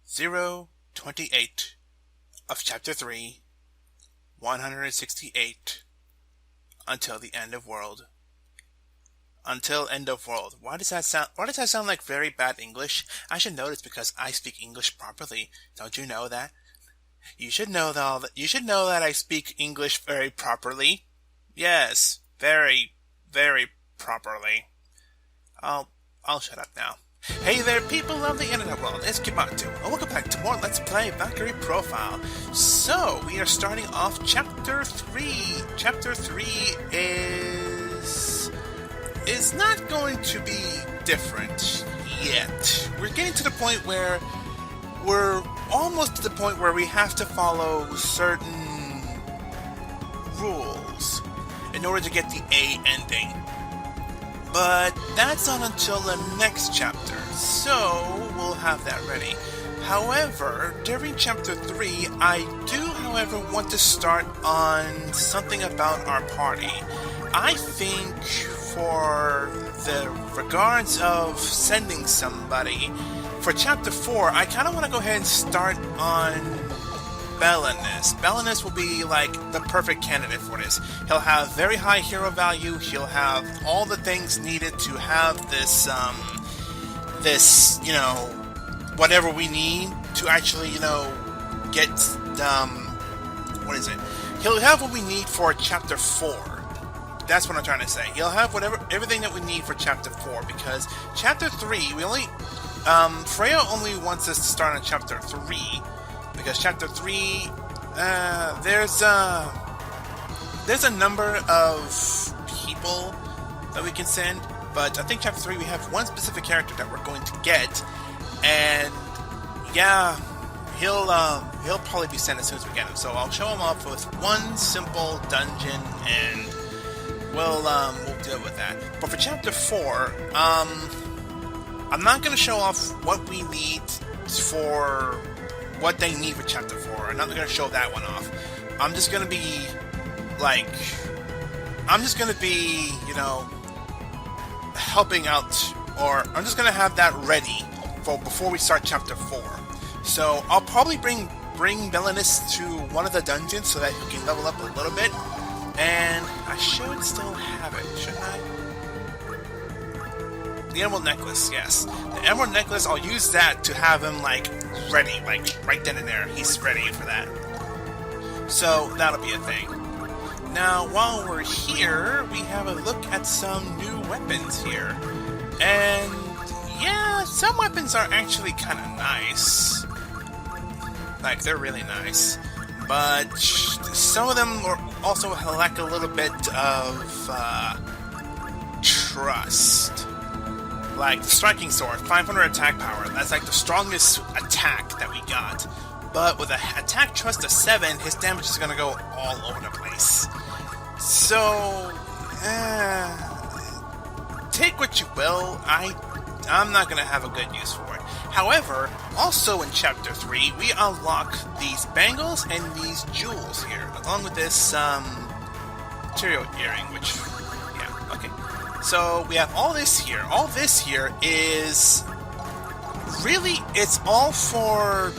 028 of Chapter 3, 168, until the end of world. Until end of world. Why does that sound like very bad English? I should know this because I speak English properly. Don't you know that? You should know that I speak English very properly. Yes, very, very properly. I'll shut up now. Hey there, people of the internet world, it's Kibatu, and welcome back to more Let's Play Valkyrie Profile. So, we are starting off Chapter 3. Chapter 3 is not going to be different yet. We're getting to the point where we're almost to the point where we have to follow certain rules in order to get the A ending. But that's not until the next chapter, so we'll have that ready. However, during Chapter 3, I do, however, want to start on something about our party. I think for the regards of sending somebody, for Chapter 4, I kind of want to go ahead and start on Belinus. Belinus will be like the perfect candidate for this. He'll have very high hero value. He'll have all the things needed to have this, whatever we need to actually, get, what is it? He'll have what we need for Chapter 4. That's what I'm trying to say. He'll have everything that we need for Chapter 4, because Chapter 3, Freya only wants us to start on Chapter 3, because Chapter 3, there's a number of people that we can send, but I think Chapter 3 we have one specific character that we're going to get, and yeah, he'll probably be sent as soon as we get him. So I'll show him off with one simple dungeon, and we'll deal with that. But for Chapter 4, I'm not going to show off what we need for what they need for Chapter 4. I'm not going to show that one off. I'm just going to be, helping out, or I'm just going to have that ready for before we start Chapter 4. So I'll probably bring Belinus to one of the dungeons so that he can level up a little bit, and I should still have it, shouldn't I? The Emerald Necklace, yes. The Emerald Necklace, I'll use that to have him, ready, right then and there. He's ready for that. So, that'll be a thing. Now, while we're here, we have a look at some new weapons here. And, yeah, some weapons are actually kind of nice. They're really nice. But some of them also lack a little bit of trust. Like the Striking Sword, 500 attack power. That's the strongest attack that we got. But with an attack trust of 7, his damage is going to go all over the place. So, take what you will. I'm not going to have a good use for it. However, also in Chapter 3, we unlock these bangles and these jewels here, along with this material earring, which, yeah, okay. So we have all this here. All this here is really, it's all for...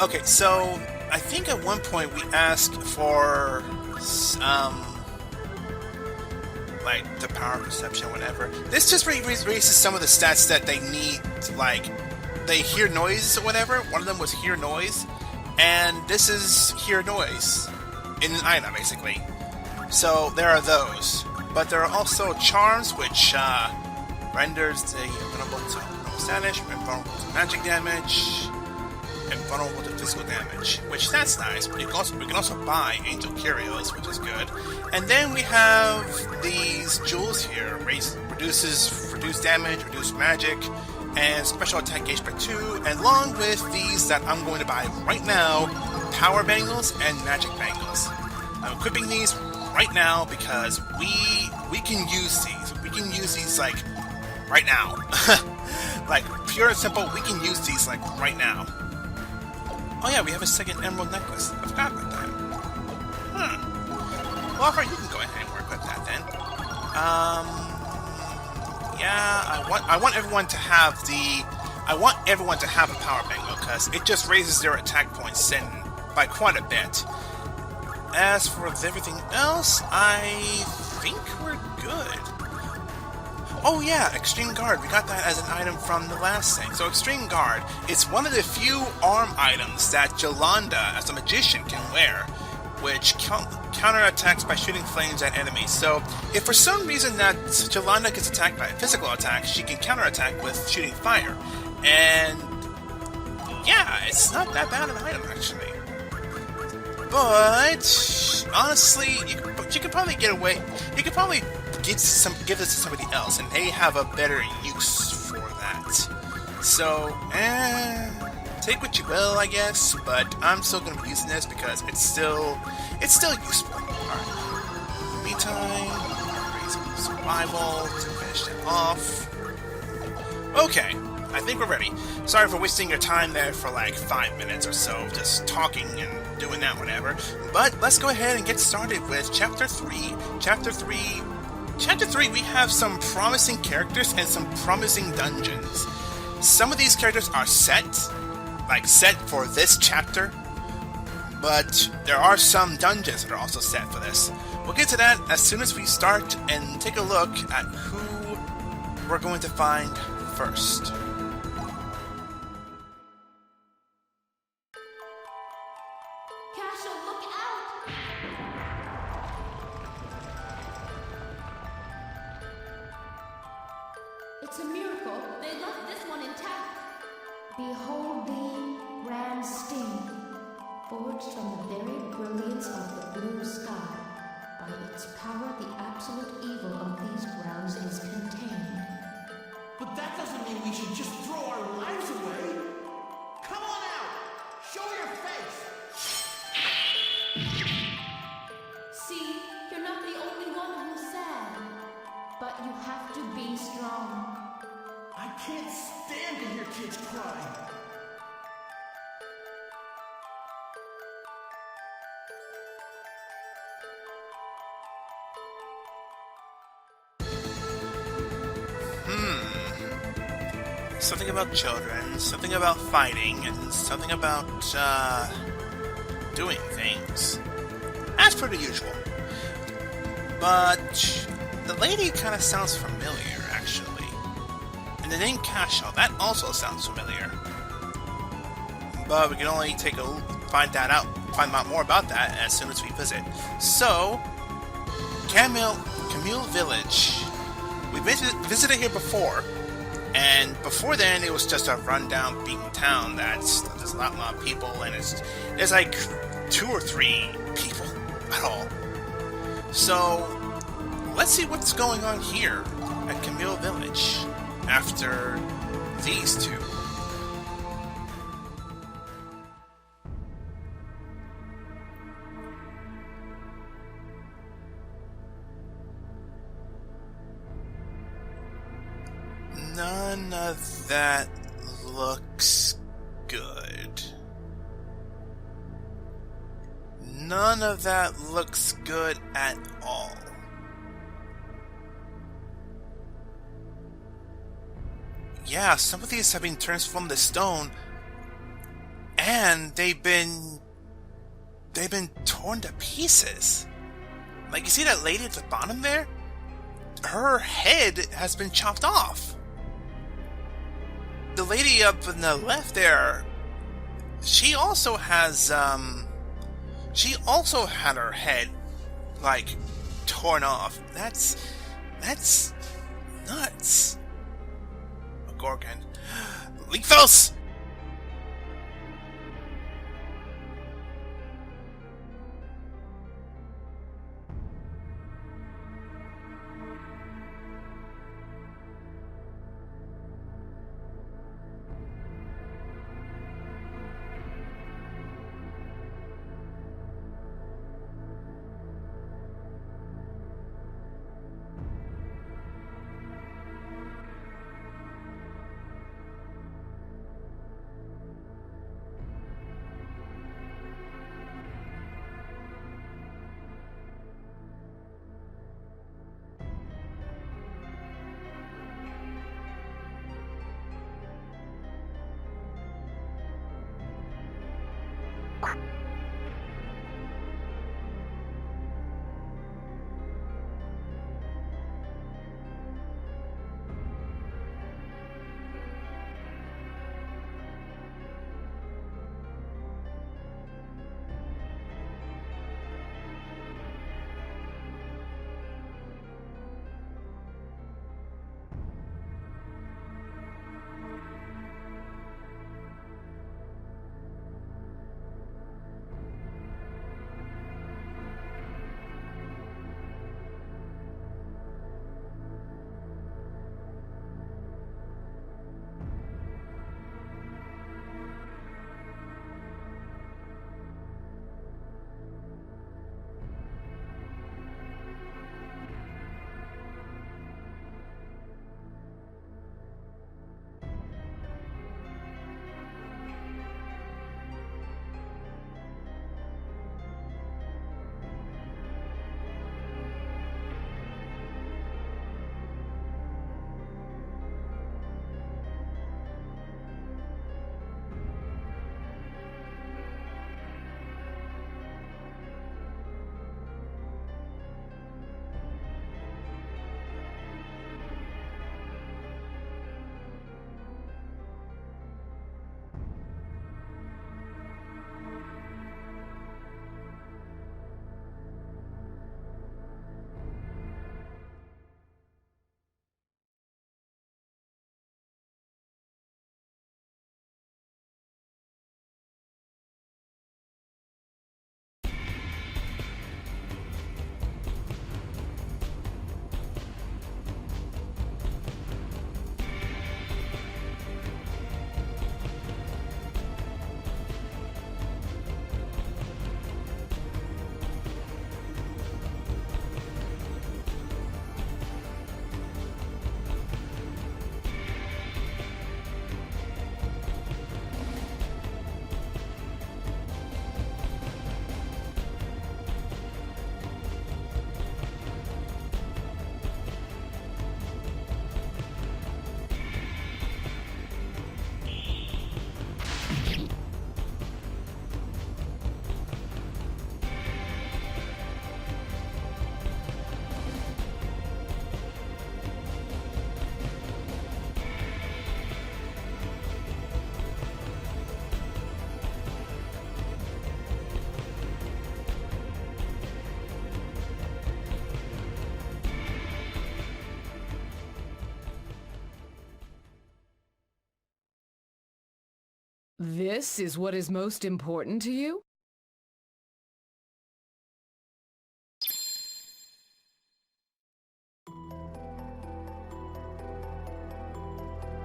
Okay, so I think at one point we asked for the power perception, whatever. This just raises some of the stats that they need, they hear noise or whatever. One of them was hear noise, and this is hear noise in an item, basically. So there are those. But there are also charms, which renders the invulnerable to normal status, invulnerable to magic damage, invulnerable to physical damage, which that's nice. We can also buy Angel Curios, which is good. And then we have these jewels here, reduces reduced damage, reduced magic, and special attack gauge by 2, and along with these that I'm going to buy right now, power bangles and magic bangles. I'm equipping these right now because we can use these. We can use these right now. Pure and simple, we can use these right now. Oh yeah, we have a second Emerald Necklace. I forgot about that. Well, alright, you can go ahead and work with that then. Yeah, I want everyone to have the I want everyone to have a power bangle because it just raises their attack points in by quite a bit. As for everything else, I think we're good. Oh yeah, Extreme Guard. We got that as an item from the last thing. So Extreme Guard, it's one of the few arm items that Yolanda, as a magician, can wear, which counterattacks by shooting flames at enemies. So if for some reason that Yolanda gets attacked by a physical attack, she can counterattack with shooting fire. And yeah, it's not that bad an item actually. But honestly, you could probably get away. You could probably give this to somebody else, and they have a better use for that. So, take what you will, I guess. But I'm still going to be using this because it's still useful. All right. Meantime, raise survival to finish it off. Okay. I think we're ready. Sorry for wasting your time there for like 5 minutes or so, just talking and doing that whatever. But let's go ahead and get started with Chapter 3. Chapter 3, we have some promising characters and some promising dungeons. Some of these characters are set for this chapter, but there are some dungeons that are also set for this. We'll get to that as soon as we start and take a look at who we're going to find first. Kashell, look out! It's a miracle. They left this one intact. Behold thee, grand sting, forged from the very brilliance of the blue sky. By its power, the absolute evil of these grounds is contained. But that doesn't mean we should just throw our lives away. Come on out! Show your face! See, you're not the only one who's sad. But you have to be strong. I can't stand to hear kids cry. Something about children, something about fighting, and something about, doing things. As per the usual. But the lady kind of sounds familiar, actually. And the name Kashell, that also sounds familiar. But we can only find out more about that as soon as we visit. So, Camille Village. We visited here before. And before then, it was just a rundown, beaten town there's a lot of people, and there's like 2 or 3 people at all. So, let's see what's going on here at Camille Village after these two. None of that looks good. None of that looks good at all. Yeah, some of these have been transformed to stone, and they've been torn to pieces. Like, you see that lady at the bottom there? Her head has been chopped off. The lady up on the left there, she also had her head, like, torn off. That's nuts. A Gorgon. Lethos! This is what is most important to you?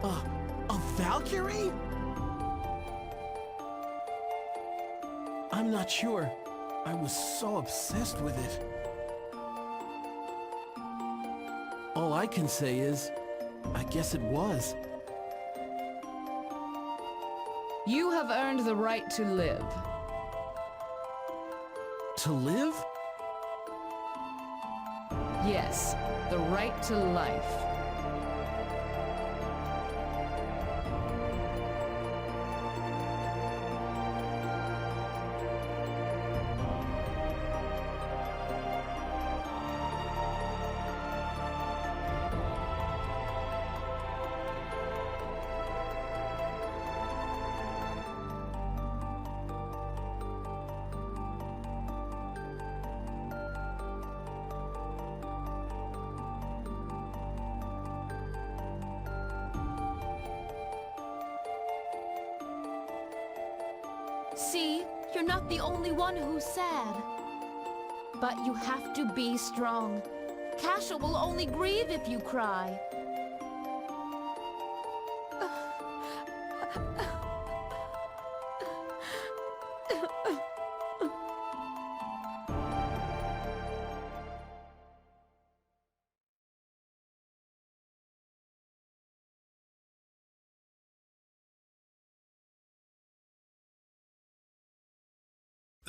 A Valkyrie? I'm not sure. I was so obsessed with it. All I can say is, I guess it was. You have earned the right to live. To live? Yes, the right to life. See, you're not the only one who's sad. But you have to be strong. Kashell will only grieve if you cry.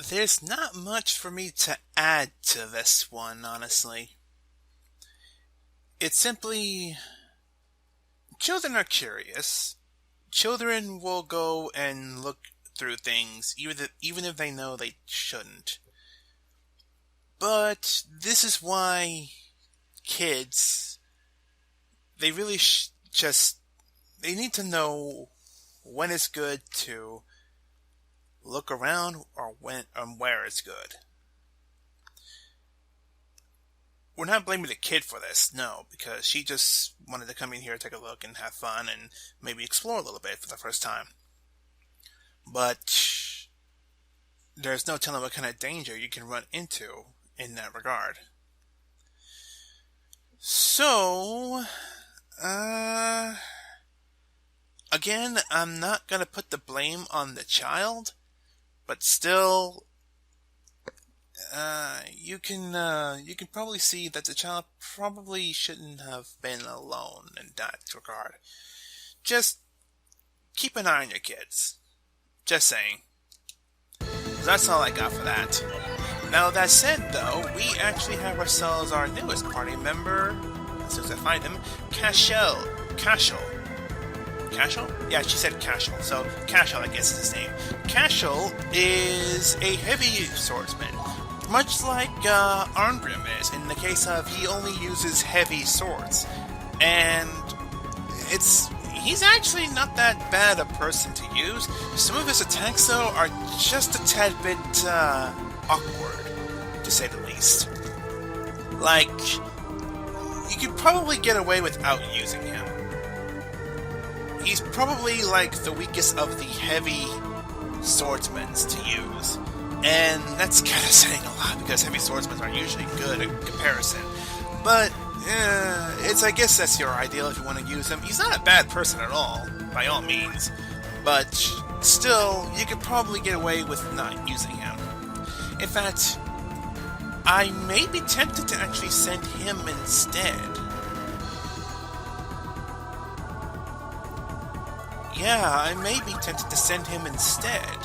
There's not much for me to add to this one, honestly. It's simply... children are curious. Children will go and look through things, even if they know they shouldn't. But this is why kids... they really they need to know when it's good to look around or when and where it's good. We're not blaming the kid for this, no, because she just wanted to come in here, take a look, and have fun, and maybe explore a little bit for the first time. But there's no telling what kind of danger you can run into in that regard. So, again, I'm not gonna put the blame on the child, but still, you can probably see that the child probably shouldn't have been alone in that regard. Just keep an eye on your kids. Just saying. That's all I got for that. Now that said, though, we actually have ourselves our newest party member, as soon as I find him, Kashell. Kashell? Yeah, she said Kashell, so Kashell, I guess, is his name. Kashell is a heavy swordsman, much like Arngrim is, in the case of he only uses heavy swords. And he's actually not that bad a person to use. Some of his attacks, though, are just a tad bit awkward, to say the least. Like, you could probably get away without using him. He's probably like the weakest of the heavy swordsmen to use. And that's kind of saying a lot, because heavy swordsmen are usually good in comparison. But, I guess that's your ideal if you want to use him. He's not a bad person at all, by all means. But, still, you could probably get away with not using him. In fact, I may be tempted to actually send him instead. Yeah, I may be tempted to send him instead.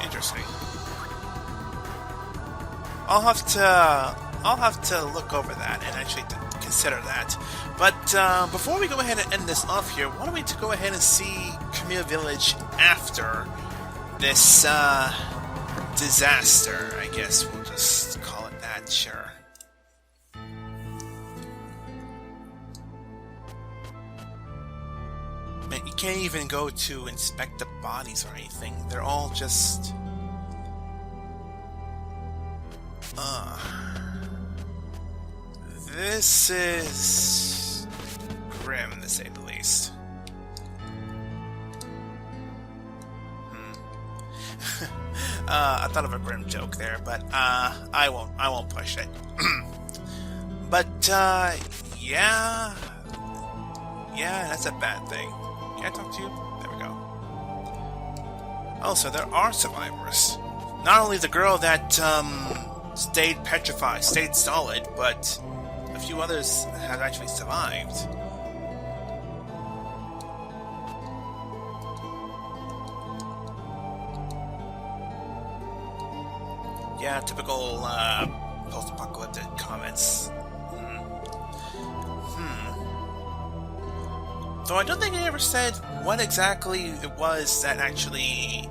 Interesting. I'll have to look over that and actually consider that. But before we go ahead and end this off here, why don't we go ahead and see Camille Village after this disaster? I guess we'll just call it that, sure. Man, you can't even go to inspect the bodies or anything. They're all just... This is grim, to say the least. I thought of a grim joke there, but I won't push it. But yeah, that's a bad thing. Can I talk to you? There we go. Also, there are survivors. Not only the girl that stayed petrified, stayed solid, but a few others have actually survived. Yeah, typical post-apocalyptic comments. Though I don't think I ever said what exactly it was that actually,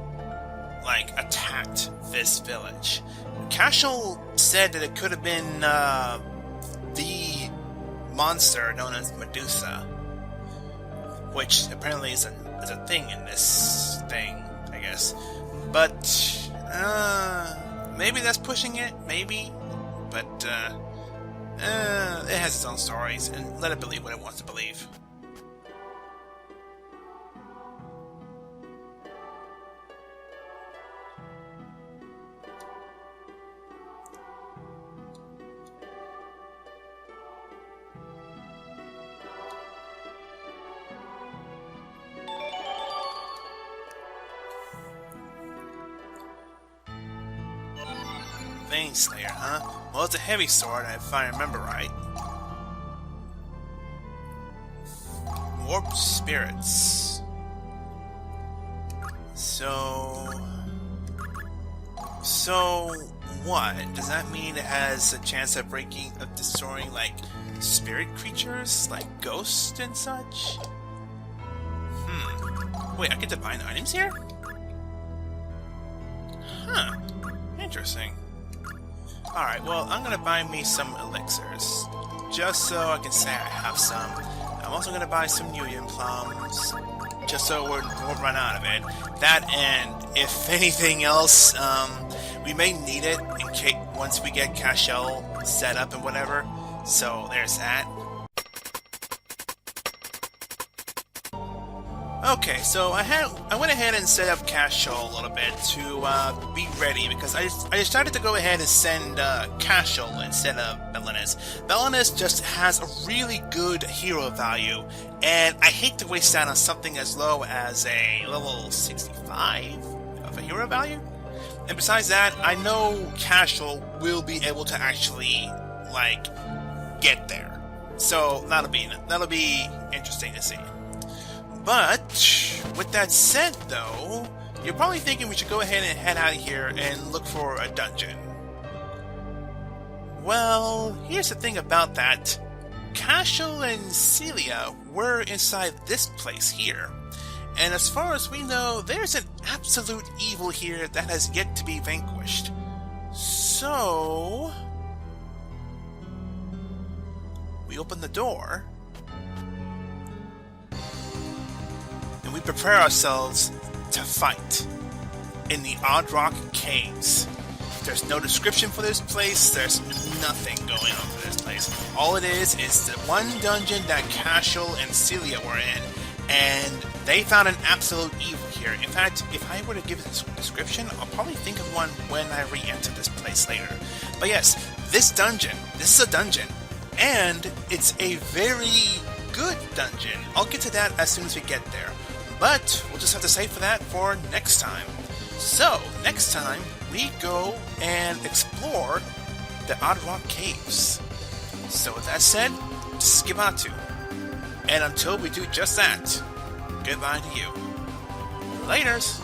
like, attacked this village. Kashell said that it could have been the monster known as Medusa, which apparently is a thing in this thing, I guess. But maybe that's pushing it, maybe. But it has its own stories, and let it believe what it wants to believe. Slayer, huh? Well, it's a heavy sword, if I remember right. Warped spirits. So what? Does that mean it has a chance of destroying, like, spirit creatures, like ghosts and such? Wait, I get to buy items here? Huh. Interesting. Alright, well, I'm gonna buy me some elixirs, just so I can say I have some. I'm also gonna buy some Union plums, just so we won't run out of it. That, and if anything else, we may need it in case once we get Kashell set up and whatever. So there's that. Okay, so I went ahead and set up Kashell a little bit to be ready, because I decided to go ahead and send Kashell instead of Belinus. Belinus just has a really good hero value, and I hate to waste that on something as low as a level 65 of a hero value. And besides that, I know Kashell will be able to actually, like, get there. So that'll be interesting to see. But, with that said, though, you're probably thinking we should go ahead and head out of here and look for a dungeon. Well, here's the thing about that. Kashell and Celia were inside this place here. And as far as we know, there's an absolute evil here that has yet to be vanquished. So we open the door, and we prepare ourselves to fight in the Odd Rock Caves. There's no description for this place, there's nothing going on for this place. All it is the one dungeon that Kashell and Celia were in, and they found an absolute evil here. In fact, if I were to give this description, I'll probably think of one when I re-enter this place later. But yes, this is a dungeon, and it's a very good dungeon. I'll get to that as soon as we get there. But we'll just have to save for that for next time. So, next time, we go and explore the Odd Rock Caves. So with that said, skip on to. And until we do just that, goodbye to you. Laters!